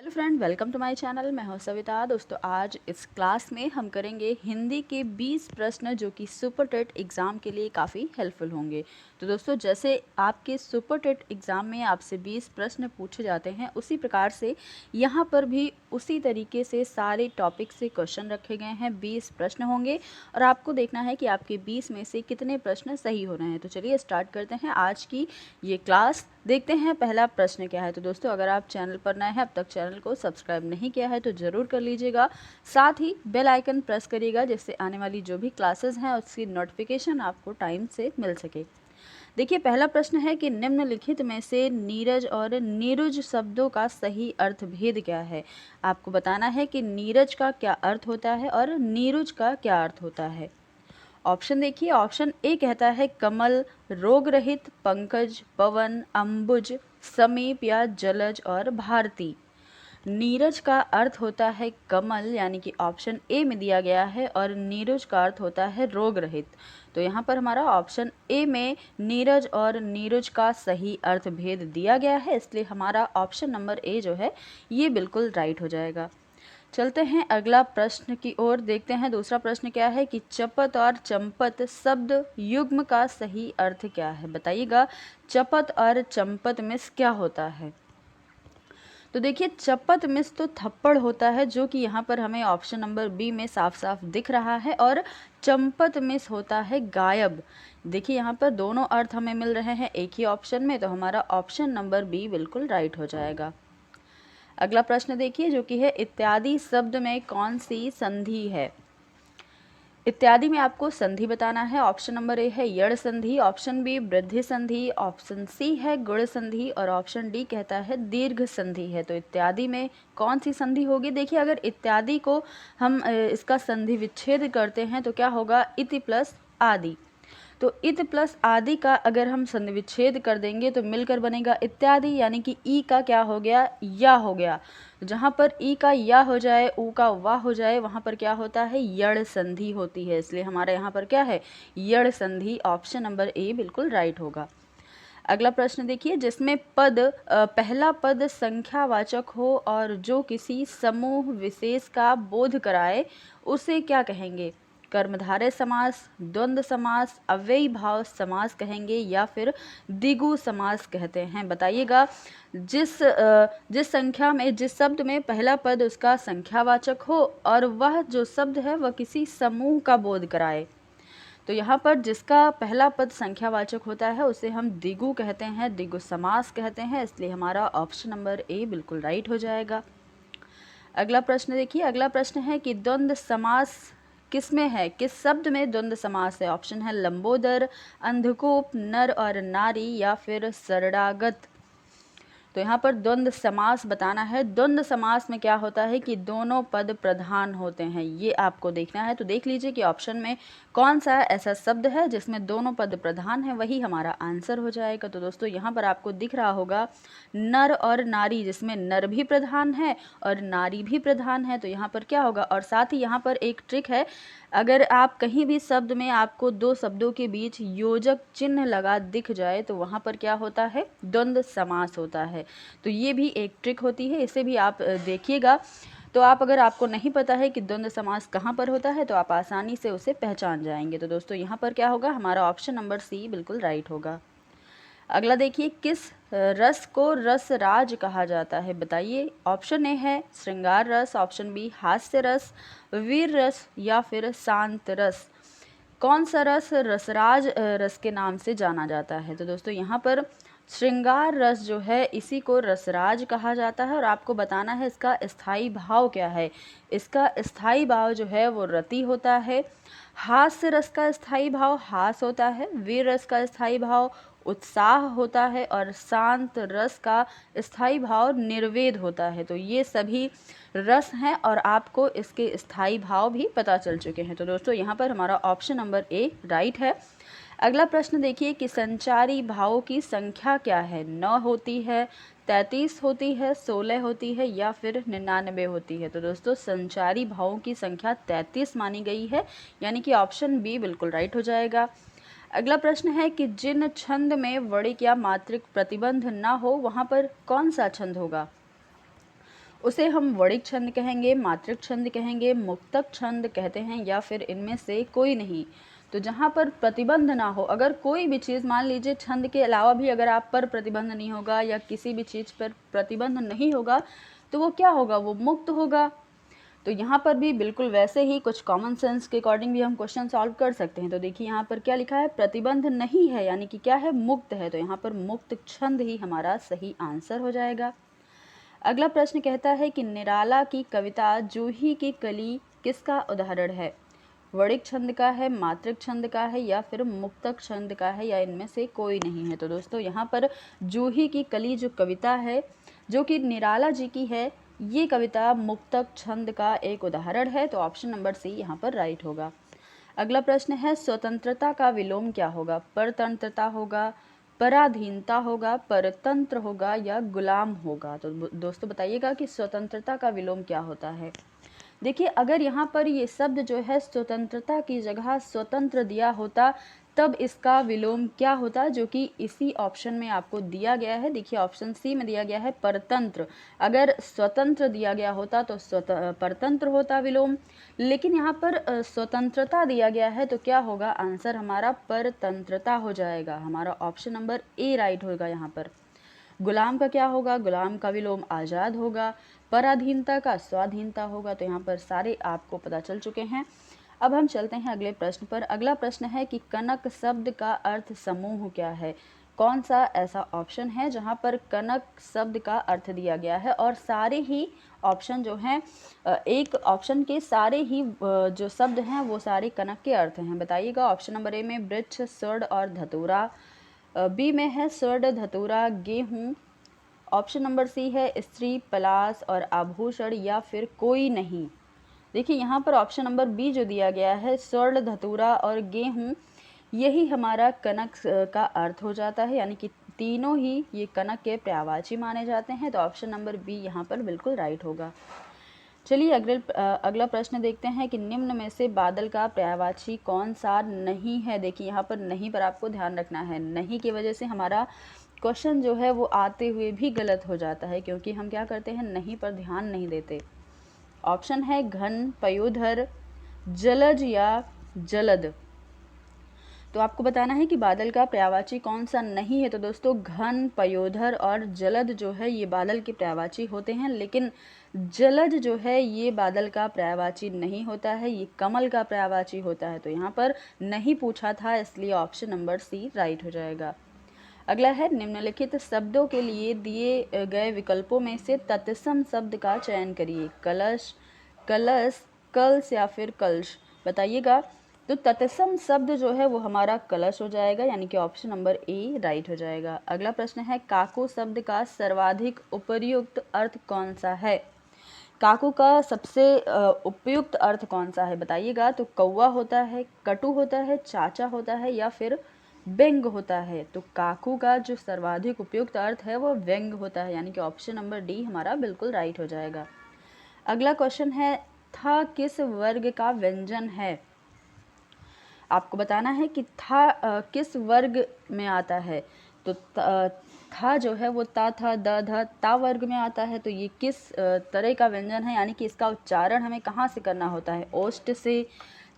Hello friend, welcome to my channel. मैं हूं सविता। दोस्तों, आज इस क्लास में हम करेंगे हिंदी के 20 प्रश्न जो कि सुपर टेट एग्ज़ाम के लिए काफ़ी हेल्पफुल होंगे। तो दोस्तों, जैसे आपके सुपर टेट एग्ज़ाम में आपसे 20 प्रश्न पूछे जाते हैं, उसी प्रकार से यहाँ पर भी उसी तरीके से सारे टॉपिक से क्वेश्चन रखे गए हैं। 20 प्रश्न होंगे और आपको देखना है कि आपके 20 में से कितने प्रश्न सही हो रहे हैं। तो चलिए स्टार्ट करते हैं आज की ये क्लास। देखते हैं पहला प्रश्न क्या है। तो दोस्तों, अगर आप चैनल पर नए हैं, अब तक चैनल को सब्सक्राइब नहीं किया है तो ज़रूर कर लीजिएगा। साथ ही बेल आइकन प्रेस करिएगा जिससे आने वाली जो भी क्लासेस हैं उसकी नोटिफिकेशन आपको टाइम से मिल सके। देखिए, पहला प्रश्न है कि निम्नलिखित में से नीरज और नीरुज शब्दों का सही अर्थ भेद क्या है। आपको बताना है कि नीरज का क्या अर्थ होता है और नीरुज का क्या अर्थ होता है। ऑप्शन देखिए, ऑप्शन ए कहता है कमल, रोग रहित, पंकज, पवन, अंबुज, समीप या जलज और भारती। नीरज का अर्थ होता है कमल, यानी कि ऑप्शन ए में दिया गया है, और नीरज का अर्थ होता है रोग रहित। तो यहाँ पर हमारा ऑप्शन ए में नीरज और नीरुज का सही अर्थ भेद दिया गया है, इसलिए हमारा ऑप्शन नंबर ए जो है ये बिल्कुल राइट हो जाएगा। चलते हैं अगला प्रश्न की ओर। देखते हैं दूसरा प्रश्न क्या है कि चपत और चंपत शब्द युग्म का सही अर्थ क्या है। बताइएगा, चपत और चंपत मिस क्या होता है। तो देखिए, चपत मिस तो थप्पड़ होता है, जो कि यहाँ पर हमें ऑप्शन नंबर बी में साफ साफ दिख रहा है, और चंपत मिस होता है गायब। देखिए, यहाँ पर दोनों अर्थ हमें मिल रहे हैं एक ही ऑप्शन में, तो हमारा ऑप्शन नंबर बी बिल्कुल राइट हो जाएगा। अगला प्रश्न देखिए, जो कि है इत्यादि शब्द में कौन सी संधि है। इत्यादि में आपको संधि बताना है। ऑप्शन नंबर ए है यड़ संधि, ऑप्शन बी वृद्धि संधि, ऑप्शन सी है गुण संधि, और ऑप्शन डी कहता है दीर्घ संधि है। तो इत्यादि में कौन सी संधि होगी। देखिए, अगर इत्यादि को हम इसका संधि विच्छेद करते हैं तो क्या होगा, इति प्लस आदि। तो इत प्लस आदि का अगर हम संधि विच्छेद कर देंगे तो मिलकर बनेगा इत्यादि, यानी कि ई का क्या हो गया, या हो गया। जहाँ पर ई का या हो जाए, ऊ का वाह हो जाए, वहाँ पर क्या होता है, यड़ संधि होती है। इसलिए हमारे यहाँ पर क्या है, यड़ संधि। ऑप्शन नंबर ए बिल्कुल राइट होगा। अगला प्रश्न देखिए, जिसमें पहला पद संख्यावाचक हो और जो किसी समूह विशेष का बोध कराए, उसे क्या कहेंगे। कर्मधारय समास, द्वंद्व समास, अव्ययी भाव समास कहेंगे, या फिर द्विगु समास कहते हैं। बताइएगा, जिस संख्या में, जिस शब्द में पहला पद उसका संख्यावाचक हो और वह जो शब्द है वह किसी समूह का बोध कराए। तो यहाँ पर जिसका पहला पद संख्यावाचक होता है उसे हम द्विगु कहते हैं, द्विगु समास कहते हैं, इसलिए हमारा ऑप्शन नंबर ए बिल्कुल राइट हो जाएगा। अगला प्रश्न देखिए, अगला प्रश्न है कि द्वंद्व समास किस में है, किस शब्द में द्वंद्व समास है। ऑप्शन है लंबोदर, अंधकूप, नर और नारी, या फिर शरणागत। तो यहाँ पर द्वंद्व समास बताना है। द्वंद्व समास में क्या होता है कि दोनों पद प्रधान होते हैं, ये आपको देखना है। तो देख लीजिए कि ऑप्शन में कौन सा ऐसा शब्द है जिसमें दोनों पद प्रधान है, वही हमारा आंसर हो जाएगा। तो दोस्तों, यहाँ पर आपको दिख रहा होगा नर और नारी, जिसमें नर भी प्रधान है और नारी भी प्रधान है। तो यहाँ पर क्या होगा, और साथ ही यहाँ पर एक ट्रिक है, अगर आप कहीं भी शब्द में आपको दो शब्दों के बीच योजक चिन्ह लगा दिख जाए तो वहाँ पर क्या होता है, द्वंद्व समास होता है। तो ये भी एक ट्रिक होती है, इसे भी आप देखिएगा। तो अगर आपको नहीं पता है कि द्वंद्व समास कहाँ पर होता है तो आप आसानी से उसे पहचान जाएंगे। तो दोस्तों, यहाँ पर क्या होगा, हमारा ऑप्शन नंबर सी बिल्कुल राइट होगा। अगला देखिए, किस रस को रस राज कहा जाता है। बताइए, ऑप्शन ए है श्रृंगार रस, ऑप्शन बी हास्य रस, वीर रस, या फिर शांत रस। कौन सा रस रसराज रस के नाम से जाना जाता है। तो दोस्तों, यहाँ पर श्रृंगार रस जो है इसी को रसराज कहा जाता है, और आपको बताना है इसका स्थायी भाव क्या है। इसका स्थायी भाव जो है वो रति होता है। हास्य रस का स्थायी भाव हास होता है। वीर रस का स्थायी भाव उत्साह होता है, और शांत रस का स्थायी भाव निर्वेद होता है। तो ये सभी रस हैं और आपको इसके स्थायी भाव भी पता चल चुके हैं। तो दोस्तों, यहाँ पर हमारा ऑप्शन नंबर ए राइट है। अगला प्रश्न देखिए कि संचारी भावों की संख्या क्या है। 9 होती है, 33 होती है, 16 होती है, या फिर 99 होती है। तो दोस्तों, संचारी भावों की संख्या 33 मानी गई है, यानी कि ऑप्शन बी बिल्कुल राइट हो जाएगा। अगला प्रश्न है कि जिन छंद में वर्णिक या मात्रिक प्रतिबंध ना हो वहाँ पर कौन सा छंद होगा। उसे हम वणिक छंद कहेंगे, मात्रिक छंद कहेंगे, मुक्तक छंद कहते हैं, या फिर इनमें से कोई नहीं। तो जहाँ पर प्रतिबंध ना हो, अगर कोई भी चीज़, मान लीजिए छंद के अलावा भी अगर आप पर प्रतिबंध नहीं होगा या किसी भी चीज़ पर प्रतिबंध नहीं होगा, तो वो क्या होगा, वो मुक्त होगा। तो यहाँ पर भी बिल्कुल वैसे ही कुछ कॉमन सेंस के अकॉर्डिंग भी हम क्वेश्चन सॉल्व कर सकते हैं। तो देखिए यहाँ पर क्या लिखा है, प्रतिबंध नहीं है, यानी कि क्या है, मुक्त है। तो यहाँ पर मुक्त छंद ही हमारा सही आंसर हो जाएगा। अगला प्रश्न कहता है कि निराला की कविता जूही की कली किसका उदाहरण है। वणिक छंद का है, मात्रिक छंद का है, या फिर मुक्तक छंद का है, या इनमें से कोई नहीं है। तो दोस्तों यहाँ पर जूही की कली जो कविता है, जो कि निराला जी की है, ये कविता मुक्तक छंद का एक उदाहरण है। तो ऑप्शन नंबर सी यहाँ पर राइट होगा। अगला प्रश्न है, स्वतंत्रता का विलोम क्या होगा। परतंत्रता होगा, पराधीनता होगा, परतंत्र होगा, या गुलाम होगा। तो दोस्तों बताइएगा कि स्वतंत्रता का विलोम क्या होता है। देखिए अगर यहाँ पर ये शब्द जो है स्वतंत्रता की जगह स्वतंत्र दिया होता, तब इसका विलोम क्या होता, जो कि इसी ऑप्शन में आपको दिया गया है। देखिए ऑप्शन सी में दिया गया है परतंत्र। अगर स्वतंत्र दिया गया होता तो परतंत्र होता विलोम, लेकिन यहाँ पर स्वतंत्रता दिया गया है, तो क्या होगा, आंसर हमारा परतंत्रता हो जाएगा। हमारा ऑप्शन नंबर ए राइट होगा यहाँ पर। गुलाम का क्या होगा, गुलाम का विलोम आज़ाद होगा। पराधीनता का स्वाधीनता होगा। तो यहाँ पर सारे आपको पता चल चुके हैं। अब हम चलते हैं अगले प्रश्न पर। अगला प्रश्न है कि कनक शब्द का अर्थ समूह क्या है। कौन सा ऐसा ऑप्शन है जहाँ पर कनक शब्द का अर्थ दिया गया है, और सारे ही ऑप्शन जो हैं, एक ऑप्शन के सारे ही जो शब्द हैं वो सारे कनक के अर्थ हैं। बताइएगा। ऑप्शन नंबर ए में वृक्ष, स्वर्ण और धतूरा, बी में है स्वर्ण, धतूरा, गेहूँ, ऑप्शन नंबर सी है स्त्री, पलाश और आभूषण, या फिर कोई नहीं। देखिए यहाँ पर ऑप्शन नंबर बी जो दिया गया है, स्वर्ण, धतूरा और गेहूँ, यही हमारा कनक का अर्थ हो जाता है, यानी कि तीनों ही ये कनक के पर्यायवाची माने जाते हैं। तो ऑप्शन नंबर बी यहाँ पर बिल्कुल राइट होगा। चलिए अगला प्रश्न देखते हैं कि निम्न में से बादल का पर्यायवाची कौन सा नहीं है। देखिए यहाँ पर नहीं पर आपको ध्यान रखना है। नहीं की वजह से हमारा क्वेश्चन जो है वो आते हुए भी गलत हो जाता है, क्योंकि हम क्या करते हैं, नहीं पर ध्यान नहीं देते। ऑप्शन है घन, पयोधर, जलज या जलद। तो आपको बताना है कि बादल का पर्यायवाची कौन सा नहीं है। तो दोस्तों घन, पयोधर और जलद जो है ये बादल के पर्यायवाची होते हैं, लेकिन जलद जो है ये बादल का पर्यायवाची नहीं होता है, ये कमल का पर्यायवाची होता है। तो यहाँ पर नहीं पूछा था, इसलिए ऑप्शन नंबर सी राइट हो जाएगा। अगला है निम्नलिखित शब्दों के लिए दिए गए विकल्पों में से तत्सम शब्द का चयन करिए। कलश, कलश, कलश या फिर कलश। बताइएगा। तो तत्सम शब्द जो है वो हमारा कलश हो जाएगा, यानी कि ऑप्शन नंबर ए राइट हो जाएगा। अगला प्रश्न है काकू शब्द का सर्वाधिक उपयुक्त अर्थ कौन सा है। काकू का सबसे उपयुक्त अर्थ कौन सा है, बताइएगा। तो कौवा होता है, कटु होता है, चाचा होता है, या फिर व्यंग होता है। तो काकू का जो सर्वाधिक उपयुक्त अर्थ है वो व्यंग होता है, यानी कि ऑप्शन नंबर डी हमारा बिल्कुल राइट हो जाएगा। अगला क्वेश्चन है था किस वर्ग का व्यंजन है। आपको बताना है कि था किस वर्ग में आता है। तो था जो है वो ता, था, द, ध, ता वर्ग में आता है। तो ये किस तरह का व्यंजन है, यानी कि इसका उच्चारण हमें कहाँ से करना होता है। ओष्ठ से,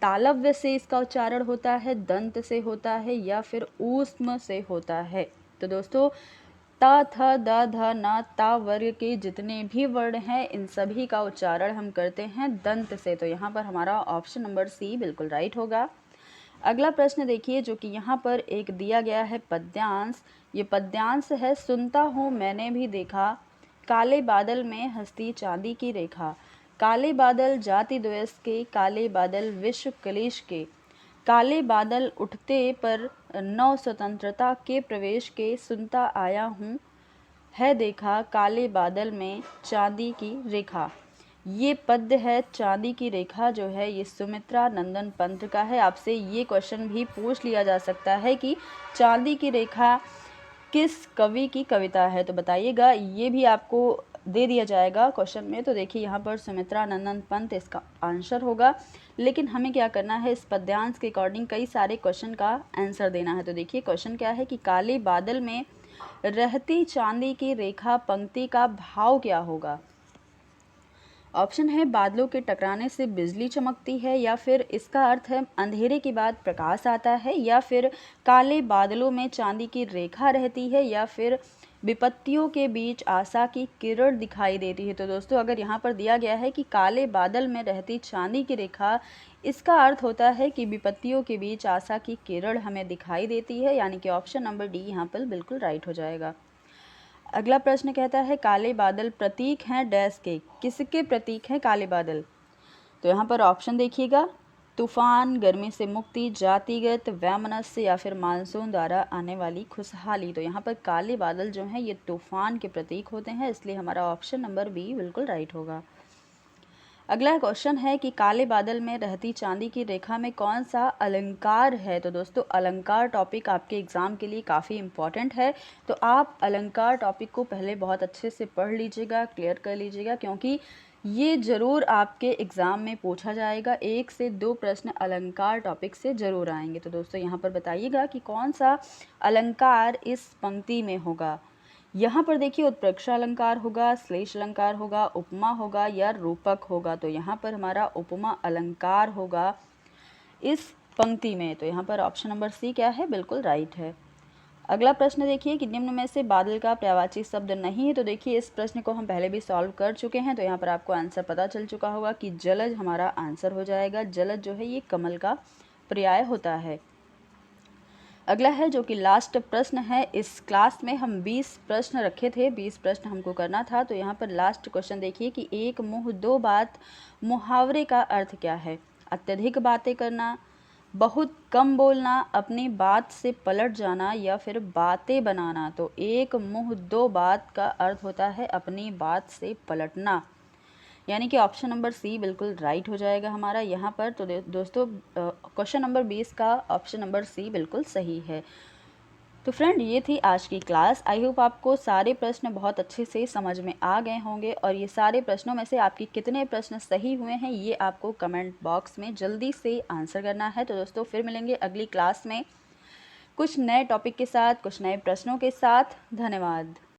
तालव्य से इसका उच्चारण होता है, दंत से होता है, या फिर ऊष्म से होता है। तो दोस्तों ता, थ, द, ध, न, ता वर्ग के जितने भी वर्ण हैं इन सभी का उच्चारण हम करते हैं दंत से। तो यहाँ पर हमारा ऑप्शन नंबर सी बिल्कुल राइट होगा। अगला प्रश्न देखिए, जो कि यहाँ पर एक दिया गया है पद्यांश। ये पद्यांश है, सुनता हूँ मैंने भी देखा, काले बादल में हंसती चांदी की रेखा। काले बादल जाति द्वेष के, काले बादल विश्व कलेश के, काले बादल उठते पर नव स्वतंत्रता के प्रवेश के, सुनता आया हूँ है देखा, काले बादल में चांदी की रेखा। ये पद्य है चांदी की रेखा जो है ये सुमित्रा नंदन पंत का है। आपसे ये क्वेश्चन भी पूछ लिया जा सकता है कि चांदी की रेखा किस कवि की कविता है। तो बताइएगा, ये भी आपको दे दिया जाएगा क्वेश्चन में। तो देखिए यहाँ पर सुमित्रा नंदन पंत इसका आंसर होगा, लेकिन हमें क्या करना है, इस पद्यांश के अकॉर्डिंग कई सारे क्वेश्चन का आंसर देना है। तो देखिए क्वेश्चन क्या है कि काले बादल में रहती चांदी की रेखा पंक्ति का भाव क्या होगा। ऑप्शन है बादलों के टकराने से बिजली चमकती है, या फिर इसका अर्थ है अंधेरे के बाद प्रकाश आता है, या फिर काले बादलों में चांदी की रेखा रहती है, या फिर विपत्तियों के बीच आशा की किरण दिखाई देती है। तो दोस्तों अगर यहाँ पर दिया गया है कि काले बादल में रहती चांदी की रेखा, इसका अर्थ होता है कि विपत्तियों के बीच आशा की किरण हमें दिखाई देती है, यानी कि ऑप्शन नंबर डी यहाँ पर बिल्कुल राइट हो जाएगा। अगला प्रश्न कहता है काले बादल प्रतीक हैं डैश के, किसके प्रतीक हैं काले बादल? तो यहाँ पर ऑप्शन देखिएगा, तूफान, गर्मी से मुक्ति, जातिगत वैमनस्य, या फिर मानसून द्वारा आने वाली खुशहाली। तो यहाँ पर काले बादल जो हैं ये तूफान के प्रतीक होते हैं, इसलिए हमारा ऑप्शन नंबर बी बिल्कुल राइट होगा। अगला क्वेश्चन है कि काले बादल में रहती चांदी की रेखा में कौन सा अलंकार है? तो दोस्तों अलंकार टॉपिक आपके एग्ज़ाम के लिए काफ़ी इम्पॉर्टेंट है, तो आप अलंकार टॉपिक को पहले बहुत अच्छे से पढ़ लीजिएगा, क्लियर कर लीजिएगा, क्योंकि ये ज़रूर आपके एग्ज़ाम में पूछा जाएगा। 1 से 2 प्रश्न अलंकार टॉपिक से ज़रूर आएंगे। तो दोस्तों यहाँ पर बताइएगा कि कौन सा अलंकार इस पंक्ति में होगा। यहाँ पर देखिए उत्प्रेक्षा अलंकार होगा, श्लेष अलंकार होगा, उपमा होगा, या रूपक होगा। तो यहाँ पर हमारा उपमा अलंकार होगा इस पंक्ति में। तो यहाँ पर ऑप्शन नंबर सी क्या है, बिल्कुल राइट है। अगला प्रश्न देखिए कि निम्न में से बादल का पर्यायवाची शब्द नहीं है। तो देखिए इस प्रश्न को हम पहले भी सॉल्व कर चुके हैं, तो यहाँ पर आपको आंसर पता चल चुका होगा कि जलज हमारा आंसर हो जाएगा। जलज जो है ये कमल का पर्याय होता है। अगला है जो कि लास्ट प्रश्न है। इस क्लास में हम 20 प्रश्न रखे थे, 20 प्रश्न हमको करना था। तो यहाँ पर लास्ट क्वेश्चन देखिए कि एक मुंह दो बात मुहावरे का अर्थ क्या है? अत्यधिक बातें करना, बहुत कम बोलना, अपनी बात से पलट जाना, या फिर बातें बनाना। तो एक मुंह दो बात का अर्थ होता है अपनी बात से पलटना, यानी कि ऑप्शन नंबर सी बिल्कुल राइट हो जाएगा हमारा यहाँ पर। तो दोस्तों क्वेश्चन नंबर 20 का ऑप्शन नंबर सी बिल्कुल सही है। तो फ्रेंड ये थी आज की क्लास। आई होप आपको सारे प्रश्न बहुत अच्छे से समझ में आ गए होंगे, और ये सारे प्रश्नों में से आपकी कितने प्रश्न सही हुए हैं ये आपको कमेंट बॉक्स में जल्दी से आंसर करना है। तो दोस्तों फिर मिलेंगे अगली क्लास में कुछ नए टॉपिक के साथ, कुछ नए प्रश्नों के साथ। धन्यवाद।